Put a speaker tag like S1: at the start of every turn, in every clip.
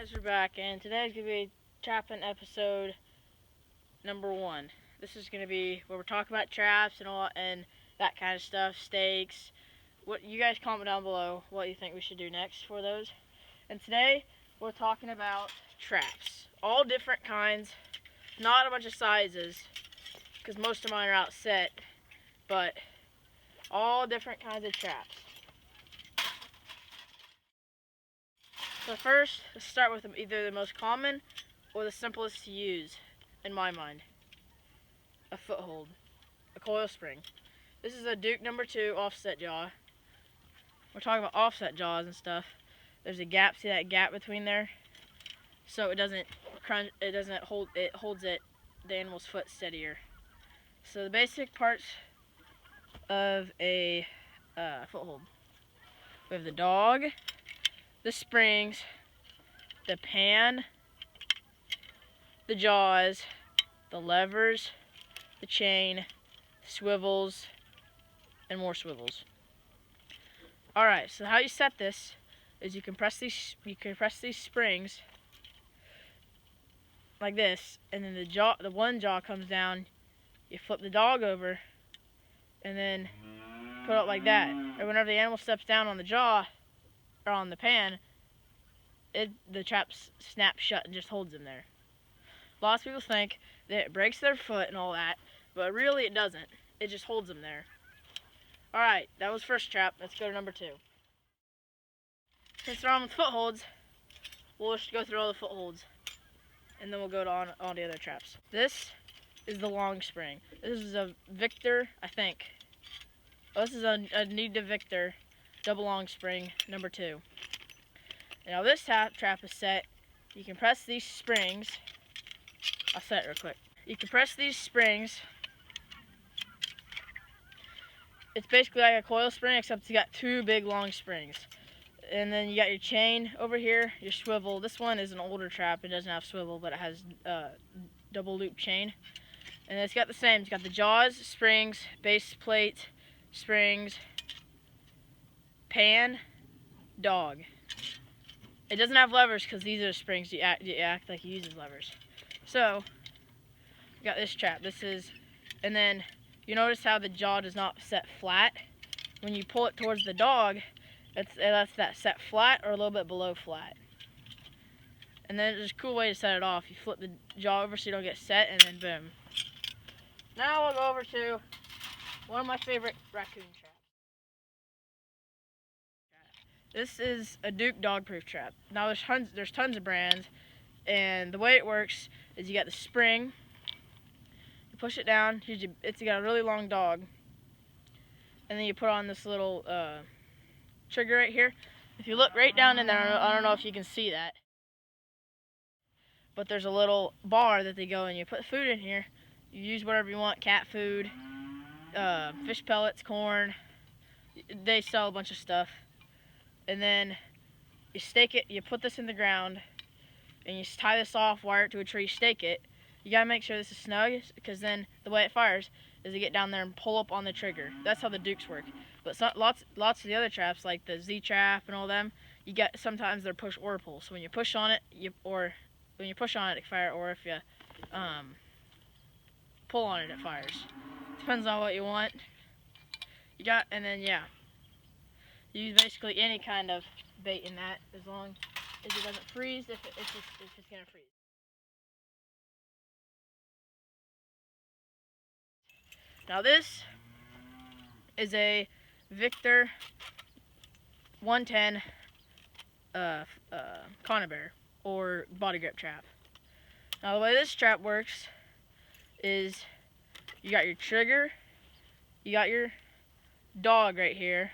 S1: Guys, we're back, and today's gonna be trapping episode number 1. This is gonna be where we're talking about traps and all and that kind of stuff, stakes. What you guys comment down below what you think we should do next for those. And today we're talking about traps, all different kinds, not a bunch of sizes, because most of mine are out set, but all different kinds of traps. So first, let's start with either the most common or the simplest to use, in my mind. A foothold, a coil spring. This is a Duke number 2 offset jaw. We're talking about offset jaws and stuff. There's a gap, see that gap between there? So it doesn't crunch, it holds the animal's foot steadier. So the basic parts of a foothold. We have the dog, the springs, the pan, the jaws, the levers, the chain, swivels, and more swivels. Alright, so how you set this is you compress these springs like this, and then the one jaw comes down, you flip the dog over, and then put it like that. And whenever the animal steps down on the jaw, or on the pan, the trap snaps shut and just holds them there. Lots of people think that it breaks their foot and all that, but really it doesn't. It just holds them there. Alright, that was first trap. Let's go to number 2. Since we're on with footholds, we'll just go through all the footholds, and then we'll go on all the other traps. This is the long spring. This is a Victor, I think. Oh, this is a Need to Victor double long spring number 2. Now this trap is set. You can press these springs. I'll set it real quick. You can press these springs. It's basically like a coil spring, except it's got 2 big long springs. And then you got your chain over here, your swivel. This one is an older trap. It doesn't have swivel, but it has double loop chain. And it's got the same. It's got the jaws, springs, base plate, springs, pan, dog. It doesn't have levers because these are the springs. You act like it uses levers. So, you got this trap. And then you notice how the jaw does not set flat. When you pull it towards the dog, it lets that set flat or a little bit below flat. And then there's a cool way to set it off. You flip the jaw over so you don't get set, and then boom. Now we'll go over to one of my favorite raccoon traps. This is a Duke dog-proof trap. Now there's tons of brands, and the way it works is you got the spring, you push it down, it's got a really long dog, and then you put on this little trigger right here. If you look right down in there, I don't know if you can see that, but there's a little bar that they go and you put food in here. You use whatever you want, cat food, fish pellets, corn. They sell a bunch of stuff. And then you stake it, you put this in the ground, and you tie this off, wire it to a tree, stake it. You gotta make sure this is snug, because then the way it fires is to get down there and pull up on the trigger. That's how the Dukes work. But lots of the other traps, like the Z trap and all them, sometimes they're push or pull. So when you push on it, it can fire, or if you pull on it, it fires. Depends on what you want. And then yeah. Use basically any kind of bait in that, as long as it doesn't freeze, if it's going to freeze. Now this is a Victor 110 conibear, or body grip trap. Now the way this trap works is you got your trigger, you got your dog right here,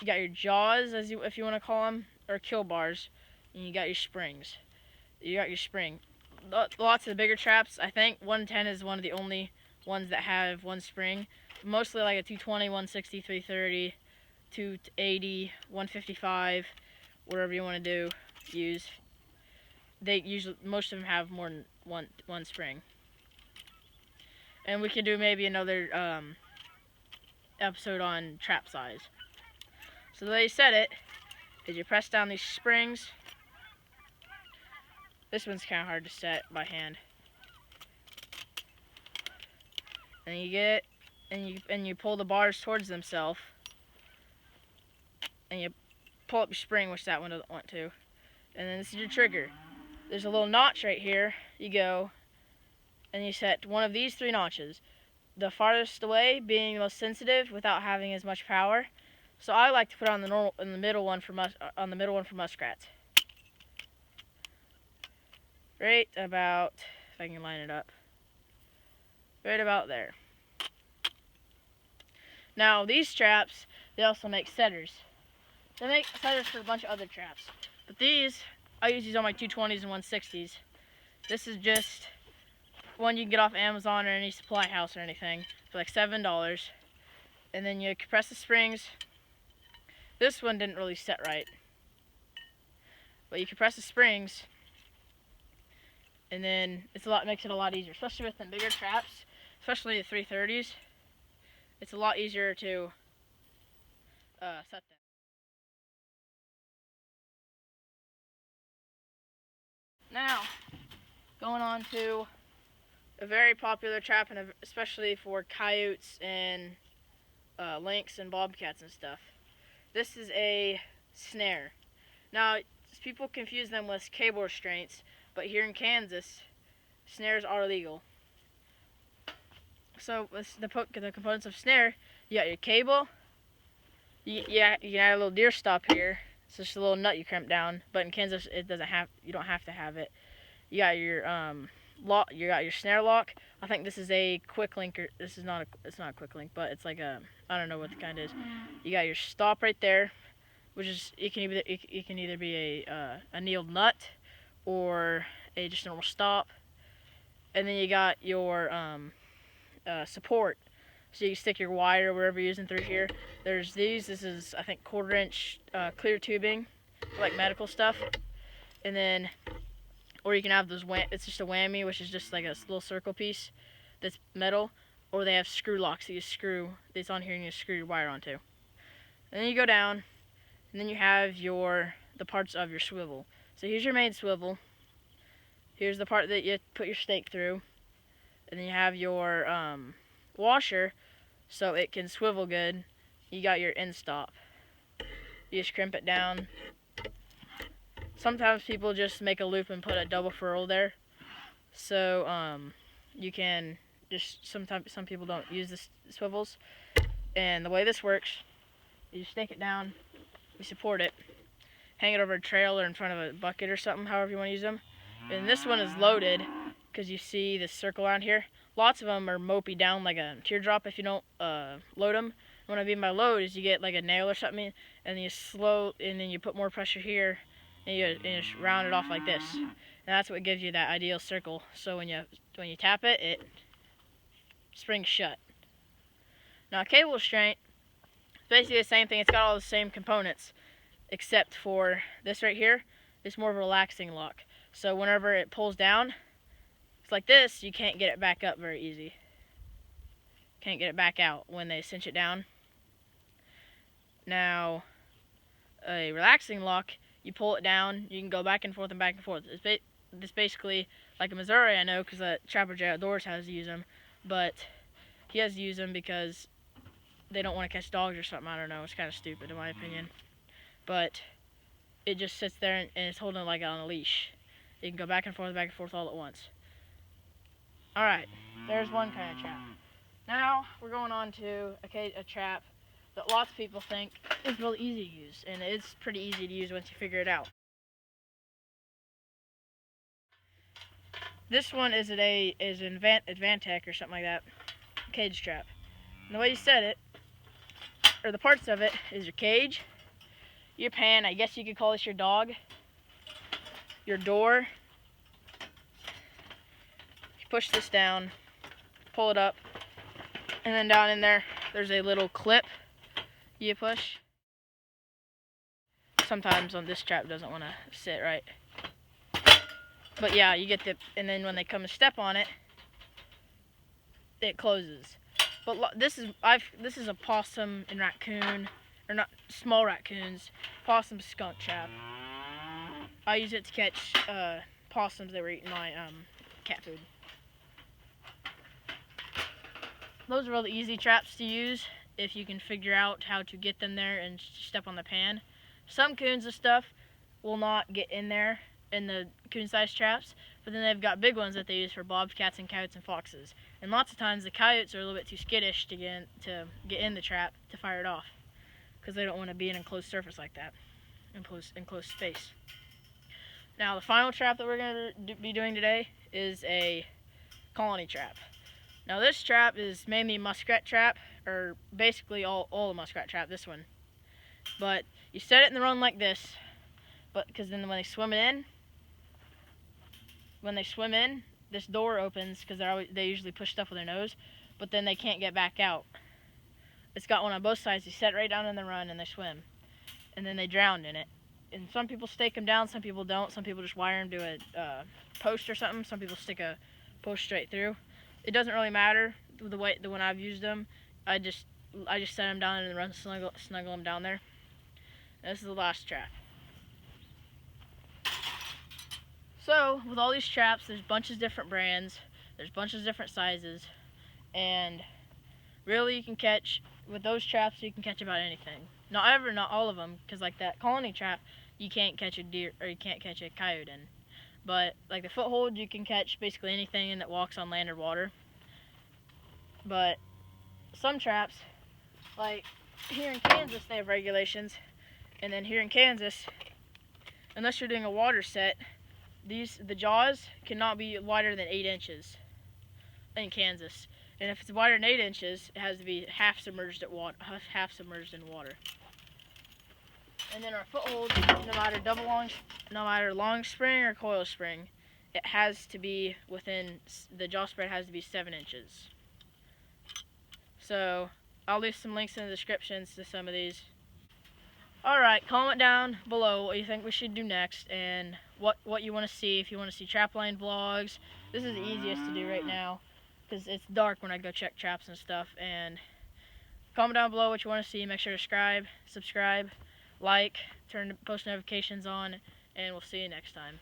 S1: you got your jaws, if you want to call them, or kill bars, and you got your springs. You got your spring. Lots of the bigger traps, I think 110 is one of the only ones that have one spring. Mostly like a 220, 160, 330, 280, 155, whatever you want to use. Most of them have more than one spring. And we can do maybe another episode on trap size. So the way you set it is you press down these springs This one's kind of hard to set by hand. And you get it, and you pull the bars towards themselves, and you pull up your spring, which that one doesn't want to. And then this is your trigger. There's a little notch right here. You go, and you set one of these 3 notches. The farthest away being the most sensitive without having as much power. So I like to put on the middle one for muskrats. Right about, if I can line it up, right about there. Now these traps, they also make setters. They make setters for a bunch of other traps, but these, I use these on my 220s and 160s. This is just one you can get off Amazon or any supply house or anything for like $7. And then you compress the springs. This one didn't really set right, but you compress the springs, and then makes it a lot easier, especially with the bigger traps, especially the 330s. It's a lot easier to set them. Now, going on to a very popular trap, and especially for coyotes and lynx and bobcats and stuff. This is a snare. Now, people confuse them with cable restraints, but here in Kansas, snares are legal. So with the components of snare, you got your cable. You can add a little deer stop here. It's just a little nut you crimp down, but in Kansas you don't have to have it. You got your lock. You got your snare lock. I think this is a quick link. It's not a quick link, but it's like I don't know what the kind is. You got your stop right there, which is it can either be a annealed nut or a just normal stop, and then you got your support. So you can stick your wire or whatever you're using through here. There's these. This is, I think, 1/4 inch clear tubing for like medical stuff. And then, or you can have those, it's just a whammy, which is just like a little circle piece that's metal. Or they have screw locks that you screw, that's on here and you screw your wire onto. And then you go down, and then you have the parts of your swivel. So here's your main swivel. Here's the part that you put your stake through. And then you have your washer, so it can swivel good. You got your end stop. You just crimp it down. Sometimes people just make a loop and put a double ferrule there. So you can just, sometimes some people don't use the swivels. And the way this works, you stake it down, you support it, hang it over a trail or in front of a bucket or something, however you want to use them. And this one is loaded, because you see this circle around here. Lots of them are mopey down like a teardrop if you don't load them. What I mean by load is you get like a nail or something, and then you put more pressure here, and you just round it off like this. And that's what gives you that ideal circle. So when you tap it, it springs shut. Now a cable restraint, it's basically the same thing. It's got all the same components, except for this right here. It's more of a relaxing lock. So whenever it pulls down, it's like this, you can't get it back up very easy. Can't get it back out when they cinch it down. Now, a relaxing lock, you pull it down, you can go back and forth and back and forth. It's basically like a Missouri, I know, because Trapper J Outdoors has to use them, but he has to use them because they don't want to catch dogs or something. I don't know. It's kind of stupid in my opinion, but it just sits there and it's holding it like on a leash. You can go back and forth all at once. Alright, there's one kind of trap. Now, we're going on to a trap that lots of people think is really easy to use, and it's pretty easy to use once you figure it out. This one is an Advantech or something like that, cage trap. And the way you set it, or the parts of it, is your cage, your pan, I guess you could call this your dog, your door. You push this down, pull it up, and then down in there, there's a little clip you push. Sometimes on this trap doesn't want to sit right. But yeah, you get and then when they come to step on it, it closes. But this is a possum and raccoon, or not small raccoons, possum skunk trap. I use it to catch possums that were eating my cat food. Those are all the easy traps to use if you can figure out how to get them there and step on the pan. Some coons and stuff will not get in there in the coon-sized traps, but then they've got big ones that they use for bobcats and coyotes and foxes. And lots of times the coyotes are a little bit too skittish to get in the trap to fire it off, because they don't want to be in an enclosed surface like that, enclosed space. Now the final trap that we're going to be doing today is a colony trap. Now this trap is mainly a muskrat trap, or basically all a muskrat trap, this one. But you set it in the run like this, but because then when they swim in, this door opens because they usually push stuff with their nose, but then they can't get back out. It's got one on both sides. You set it right down in the run and they swim, and then they drown in it. And some people stake them down, some people don't. Some people just wire them to a post or something. Some people stick a post straight through. It doesn't really matter the when I've used them. I just set them down in the run, snuggle them down there. And this is the last trap. So with all these traps, there's bunches of different brands, there's bunches of different sizes, and really you can catch, with those traps you can catch about anything. Not all of them, because like that colony trap, you can't catch a deer, or you can't catch a coyote in. But like the Foothold, you can catch basically anything that walks on land or water. But some traps, like here in Kansas, they have regulations, and then here in Kansas, unless you're doing a water set, the jaws cannot be wider than 8 inches in Kansas. And if it's wider than 8 inches, it has to be half submerged in water. And then our Foothold, no matter long spring or coil spring, it has to be within, the jaw spread has to be 7 inches. So I'll leave some links in the descriptions to some of these. Alright, comment down below what you think we should do next and what you want to see. If you want to see trapline vlogs, this is the easiest to do right now because it's dark when I go check traps and stuff. And comment down below what you want to see. Make sure to subscribe, like, turn post notifications on, and we'll see you next time.